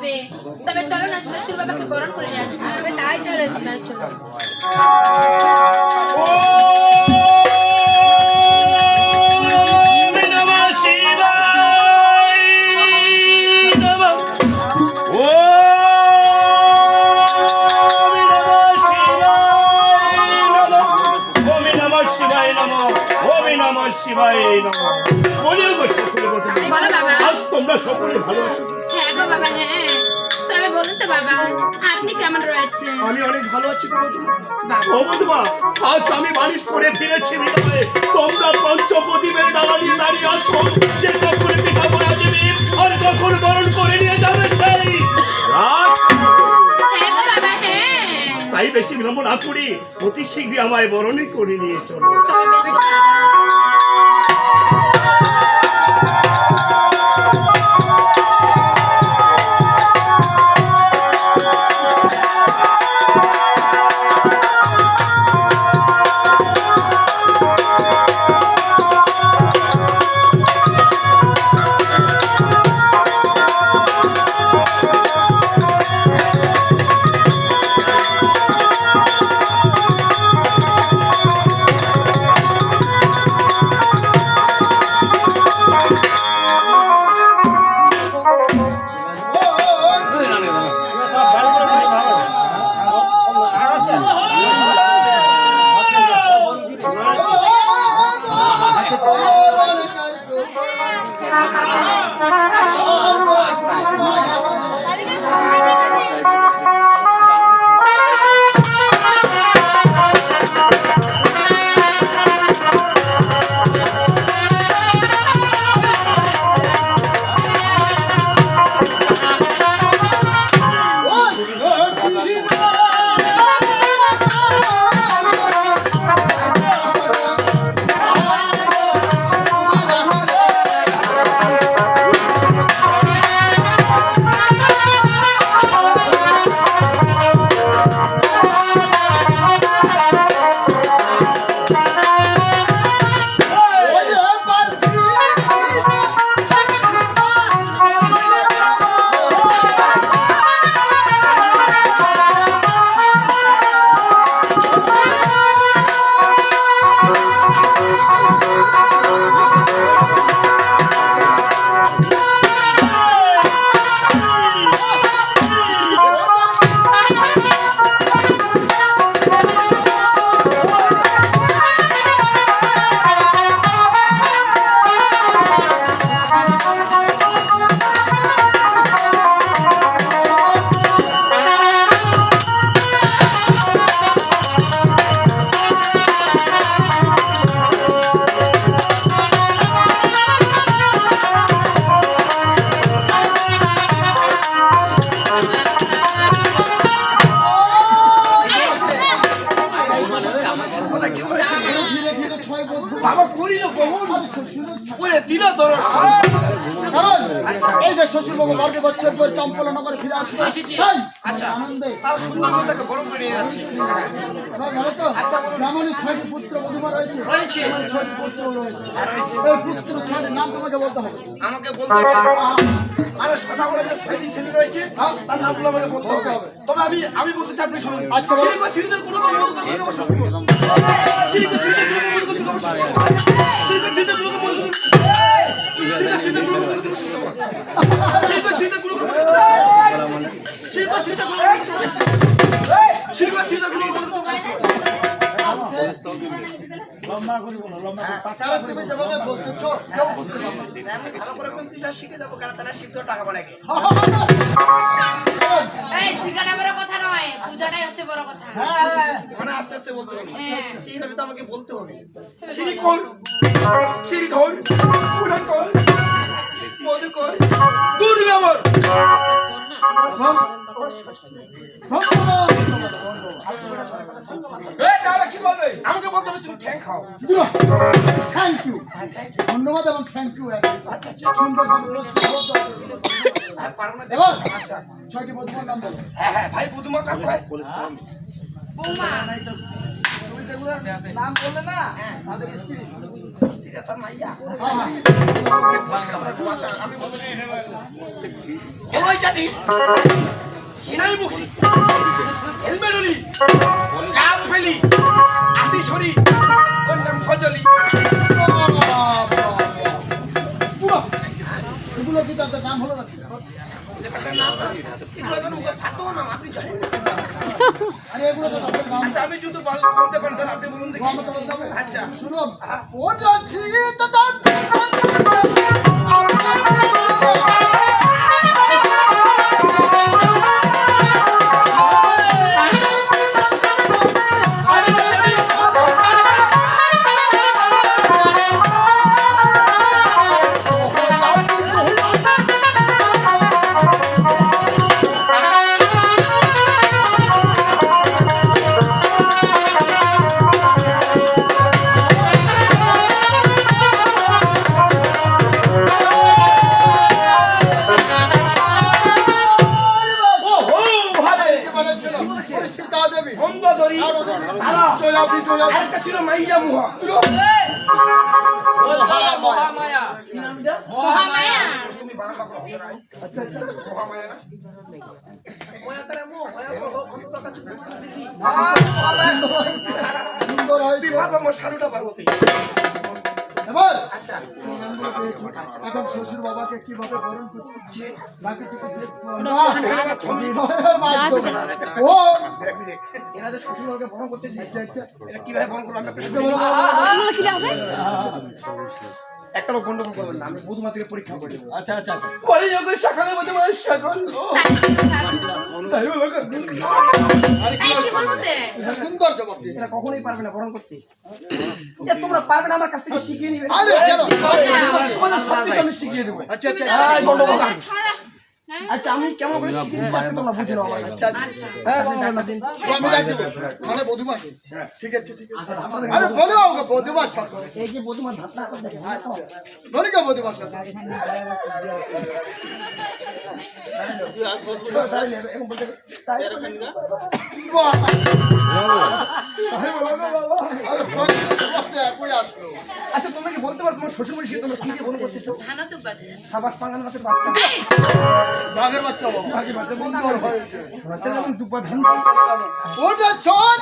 হবে। তবে চলো না শ্বশুর বাবাকে বরণ করে নিয়ে আসবো। তবে তাই চলো, চলো। তোমরা সকলে ভালো আছো? হ্যাঁ গো বাবা, হ্যাঁ। তবে বলুন তো বাবা, আপনি কেমন রয়েছেন? আমি অনেক ভালো আছি বাবা। আজ আমি বাড়ি করে ফিরেছি বিদায়। তোমরা পঞ্চপ্রদীপের ডালালি দাঁড়িয়ে আছো, যে কখন পিঠা করা দেবে আর কখন বরণ করে নিয়ে যাবে সেই রাত। তাই বেশি বিলম্ব না করি অতি শীঘ্রই আমায় বরণই করে নিয়ে চলো। এই যে শ্বশুর বাবু বর্গে বচ্চর করে চম্পলা নগরে ফিরে আসবে আনন্দে যেমনই 6টি পুত্র বধূমা রয়েছে 6টি পুত্র রয়েছে। এই পুত্র 6টির নাম তোমাকে বলতে হবে। আমাকে বলতে হবে। আরে কথা বলে যে 6টি ছেলে রয়েছে তার নামগুলো আমাকে বলতে হবে। তবে আমি বলতে চাই আপনি শুনুন। আচ্ছা সিরিজের কোনো কোনো বলতে হবে তুমি যেভাবে বলতেছো কেউ বুঝতে পারবে না। আমি ভালো করে কম্পিউটার শিখে যাবো কারণ তারা শিখতে টাকা বলে এই শিখাটা বড় কথা নয়, বুঝাটাই হচ্ছে বড় কথা। মানে আস্তে আস্তে বলতে হবে। এইভাবে তো আমাকে বলতে হবে। সিঁড়ি কোন সিঁড়ি কোন উঠা কোন মধু কোন দূর ব্যবহার কি বলবে? আমাকে বলতে হবে তুমি ঠ্যাং খাও। থ্যাংক ইউ, ধন্যবাদ এবং থ্যাংক ইউ। সুন্দর এবার 6টি বধূমার নাম বলো। হ্যাঁ ভাই বধূমা কাকু ভাই বৌমা তুমি যেগুলো নাম বললে না তাদের স্ত্রী এটা তার মাইয়া হ্যাঁ হ্যাঁ আচ্ছা আমি বলছি ওই চাটি সিনাই মুখি হেলমেটলি কাপ ফেলি আতি সরি ওর নাম ফজলি পুরো এগুলো কি তাদের নাম হলো নাকি এগুলো তো মুখে ফাটো না আপনি জানেন না আরে এগুলো তো তাদের নাম আচ্ছা আমি যদি বলতে পারি তাহলে আপনি বলুন দেখি আমাকে বলতে হবে আচ্ছা শুনুন ওটা শীত তার আরেকটা ছিল মাইয়া মুহা মহামায়া তুমি বাংলা কথা বলো না আচ্ছা আচ্ছা মহামায়া না মায়া তারা মো মায়া কত টাকা দেখি সুন্দর তুই হয়েছে বাবা মোর শাড়িটা পারবো তুই এবার আচ্ছা এখন শ্বশুর বাবাকে কিভাবে বরণ করছে বাকি থেকে ও এরা যে শ্বশুরবাড়িকে বরণ করতেছে আচ্ছা আচ্ছা এটা কিভাবে বরণ করবো আমরা একটা লোক গন্ডগোল করবেন না আমি বুধবার থেকে পরীক্ষা করে দেবো আচ্ছা আচ্ছা কলে যখন সকালে বলতে পারে সকাল তাই বলো সুন্দর জবাব দিয়ে এটা কখনোই পারবে না বরণ করতে এটা তোমরা পারবে না আমার কাছ থেকে শিখিয়ে নিবে আরে কেন তোমাদের সত্যি আমি শিখিয়ে দেবো আচ্ছা আচ্ছা এই গন্ডগোল কাজ। আচ্ছা আমি কেমন করে শিখিয়ে দিচ্ছি আজকে তোমরা বুঝে নাও আমার আচ্ছা হ্যাঁ গন্ডগোল দিন আমি ডাক দেবো মানে বধুমাকে ঠিক আছে ঠিক আছে আরে বলো ওকে বধুমা সরকার এই যে বধুমার ভাতটা দেখো আচ্ছা বলি কে বধুমা সরকার তাহলে এখন বলতে তাই আরে বলতে একই আসলো আচ্ছা তোমরা কি বলতে পারো তোমার শ্বশুর বাড়ি তোমরা কি দিয়ে বরণ করতেছো ধানত বাজে সাবাস পাঙ্গাল মাছের বাচ্চা বাঘের বাচ্চা বাবা সুন্দর হয়েছে বাচ্চা যখন দুপা ধান ওটা সব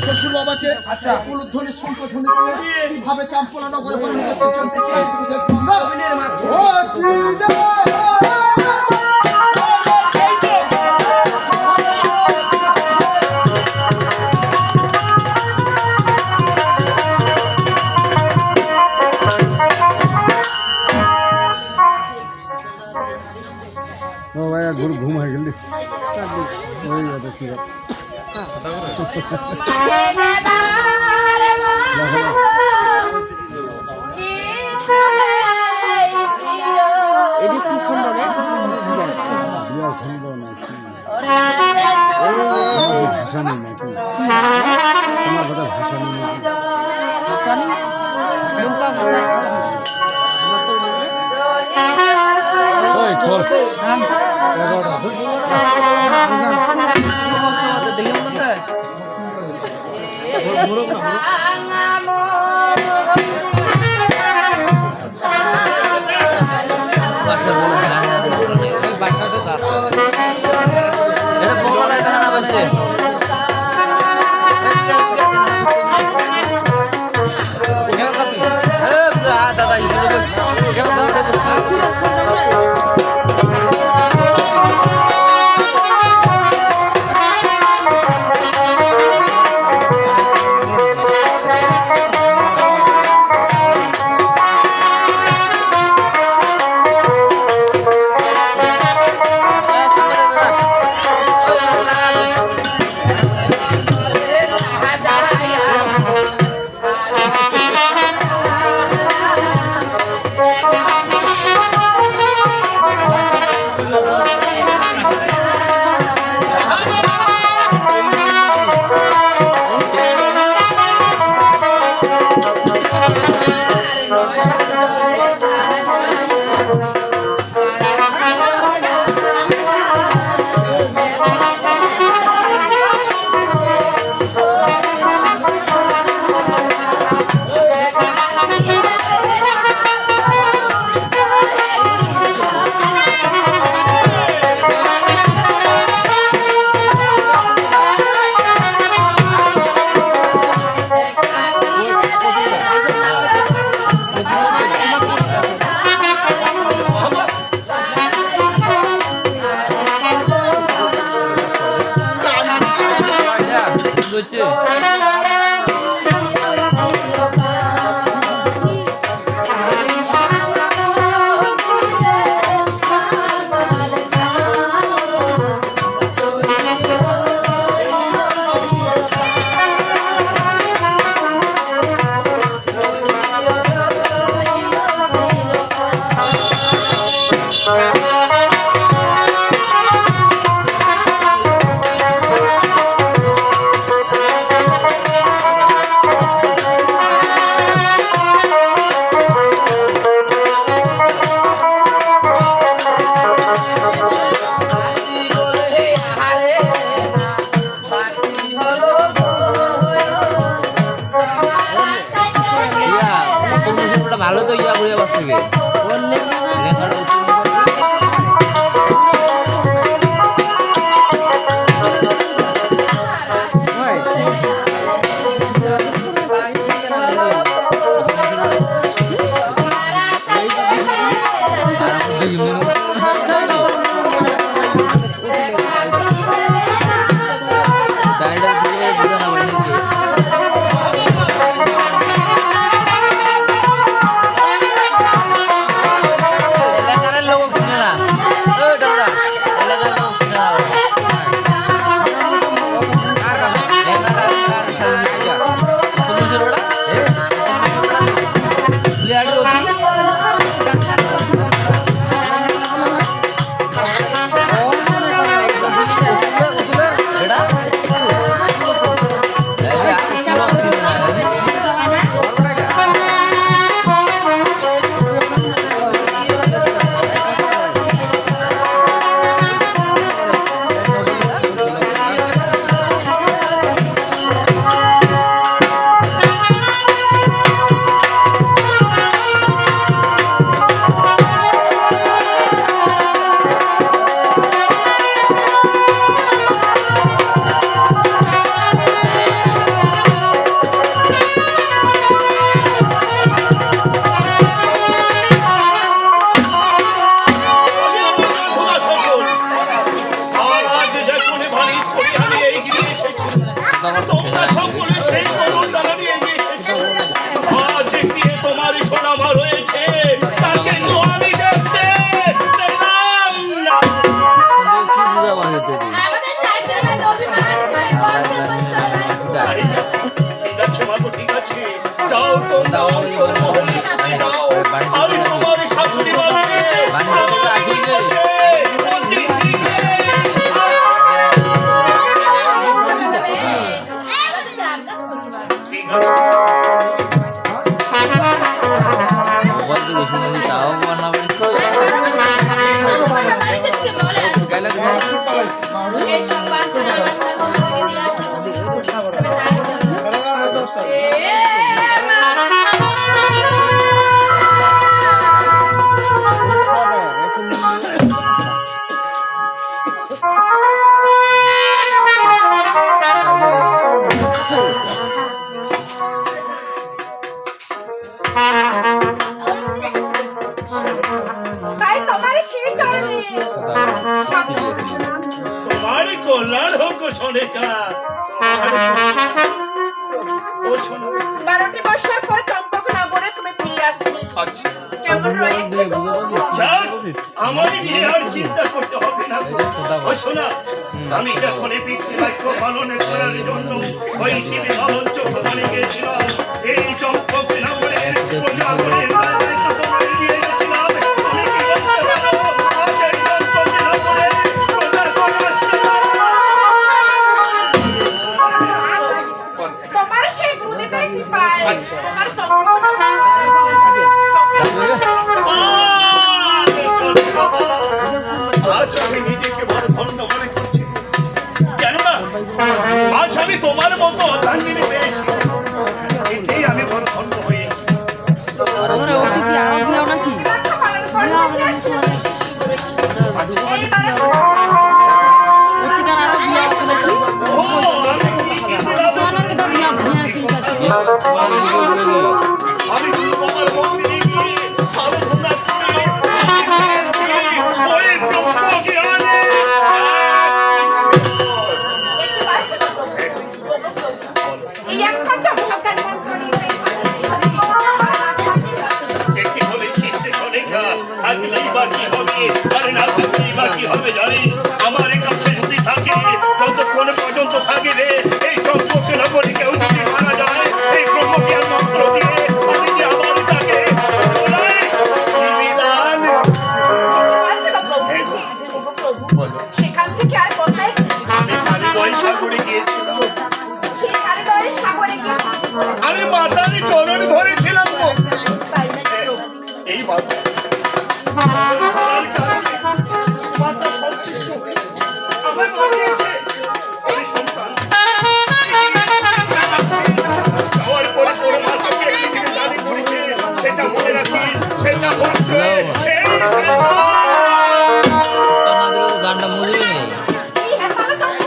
শ্বশুর বাবাকে উলুধ্বনি শঙ্খধ্বনি দিয়ে কিভাবে চাম্পলা নগরে বরণ করতে দেখবো ও ভাই ঘুর ঘুম হয়ে গেলি ওই কথা ঠিক আছে বিয়া খন্ড নাকি ভাষা নেই নাকি তোমার কথা ভাষা নেই নাকি ওই চল দেখি দাদা ভালো তো ইয়া করে বসে তোমারই কল্যাণ হোক সোনেকা। ও শোনো, 12টি বছর পরে চম্পকনগরে তুমি ফিরে আসলে আচ্ছা কেমন রয়েছে যাক, আমার নিয়ে আর চিন্তা করতে হবে না। ও শোনা, আমি যখন এই পিতৃবাক্য পালন করার জন্য ওই শিবে মঞ্চ ভবনে গিয়েছিলাম, এই চম্পক নগরের প্রজাগণের রাজনীতি তোমায় দিয়ে গেছিলাম। তুমি কি বলতে পারো, আজ এই চম্পক নগরের প্রজাগণ আসতে পারো? তোমার সেই গুরুদেবের কৃপায় তোমার আজ আমি নিজেকে বড় ধন্য মনে করছি, কেননা আজ আমি তোমার মতো অর্ধাঙ্গিনী পেয়েছি, এতেই আমি বড় ধন্য হয়েছি। ও, আমি তোমার মন্দিরে গিয়ে আরাধনা করে ওই ব্রহ্ম জ্ঞানে এই একটা ভগবান মন্ত্র নিয়ে একে বলেছিস যে সোনেকা, থাকলেই বা কি হবে আর না থাকলেই বা কি হবে জানি। আমার কাছে যদি থাকে, যতক্ষণ পর্যন্ত থাকবে এই চম্পক নগরী কেউ যদি মারা যায়, এই ব্রহ্মজ্ঞান মন্ত্র দিয়ে আমি যে আমার তাকে নিবেদন। সেখান থেকে আর কোথায় আমি কালীগড় সাগরে গিয়েছিলাম, সেখানে ধরে সাগরে গিয়ে আমি মাতারি চরণ ধরেছিলাম তো এই মাতা মাতা সন্তুষ্ট হয়ে আমায় বানিয়েছে। আমি সন্তান যাওয়ার পরে তোর মাতাকে একটি জিনিস দাবি করেছে, সেটা মনে রাখি, সেটা হচ্ছে এই গানটা বুঝবি না। এই হেতালে চলে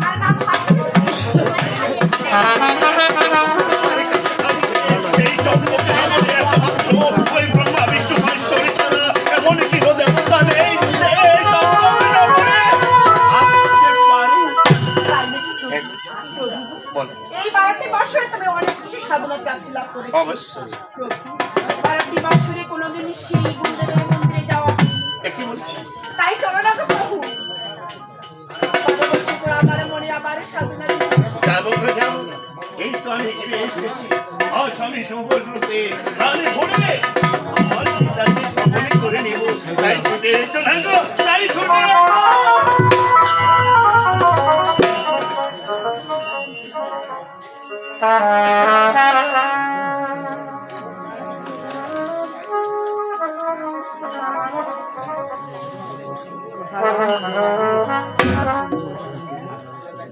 আর নাম এই চম্পকে আমাদের একটা মাত্র ওই ব্রহ্মা বিষ্ণু মহেশ্বরী ছাড়া এমন কি দেবতা নেই যে এই চম্পকে নগরে আসতে পারে। বল। এই 12টি বছরে তুমি অনেক কিছু সাধনা প্রাপ্তি লাভ করেছো। অবশ্যই। 12টি বছরে কোনোদিন সেই গুরুদেবের মন্দিরে যাওয়া হয়নি। কি বলছি? তাই চলো না তো প্রভু, 12 বছর পর আবার মনে আবার সাধনা যাবো তো যাবো, এই তো আমি ফিরে এসেছি। আজ আমি যুবক রূপে প্রাণে ভরবে আমার পিতাকে সম্মানিত করে নেব। তাই ছুটে এসো না গো, তাই ছুটে এসো।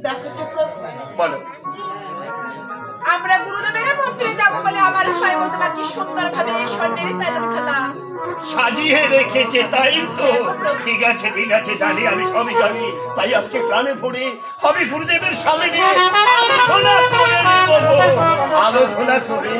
দেখো তো প্রভু, বলো। আমরা গুরুদেবের মন্দিরে যাবো বলে আমার স্বয়ং তোমাকে সুন্দরভাবে স্বর্ণের চাদর খেলা সাজিয়ে রেখেছে, তাই তো? ঠিক আছে ঠিক আছে, জানি, আমি সবই জানি। তাই আজকে প্রাণে ভরে আমি গুরুদেবের সামনে আলোচনা করে নেব, আলোচনা করে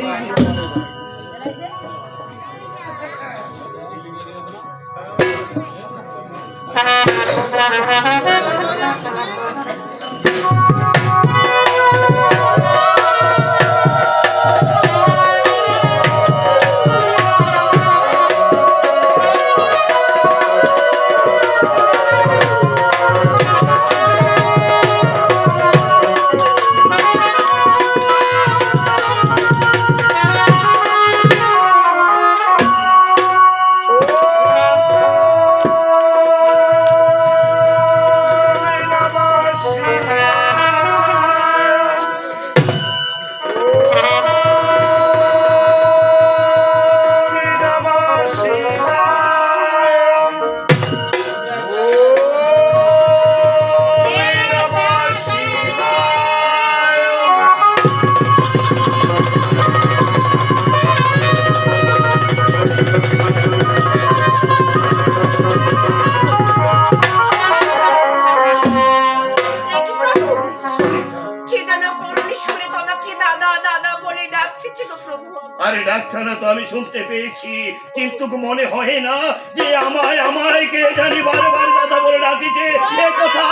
আরে ডাক্তার তো আমি শুনতে পেয়েছি, কিন্তু মনে হয় না যে আমায় কে জানি বারবার দাদা বলে ডাকিছে। এ কথা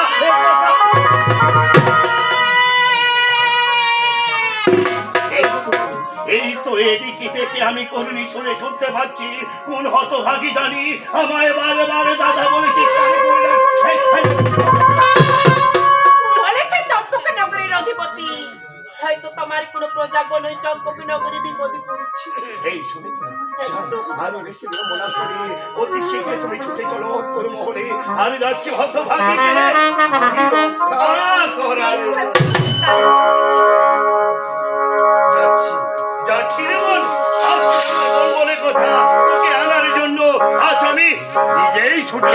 এই তো এদিকে থেকে আমি করুণী সুরে শুনতে পাচ্ছি, কোন হতভাগী জানি আমায় বারে দাদা বলে চিৎকার করে ডাকছে। বলেছে চম্পক নগরীর অধিপতি, হয়তো তোমার কোনো প্রজাগণ ওই চম্পক নগরী বিপদে পড়েছে। এই শুনে আরো বেশি বিড়ম্বনা করে অতি শীঘ্র তুমি ছুটে চলো তোর মহলে। আমি যাচ্ছি হতভাগীকে রক্ষা করার। যাচ্ছি রে বোন, আজ আমার বলে কথা তোকে আনার জন্য। আজ আমি নিজেই ছুটে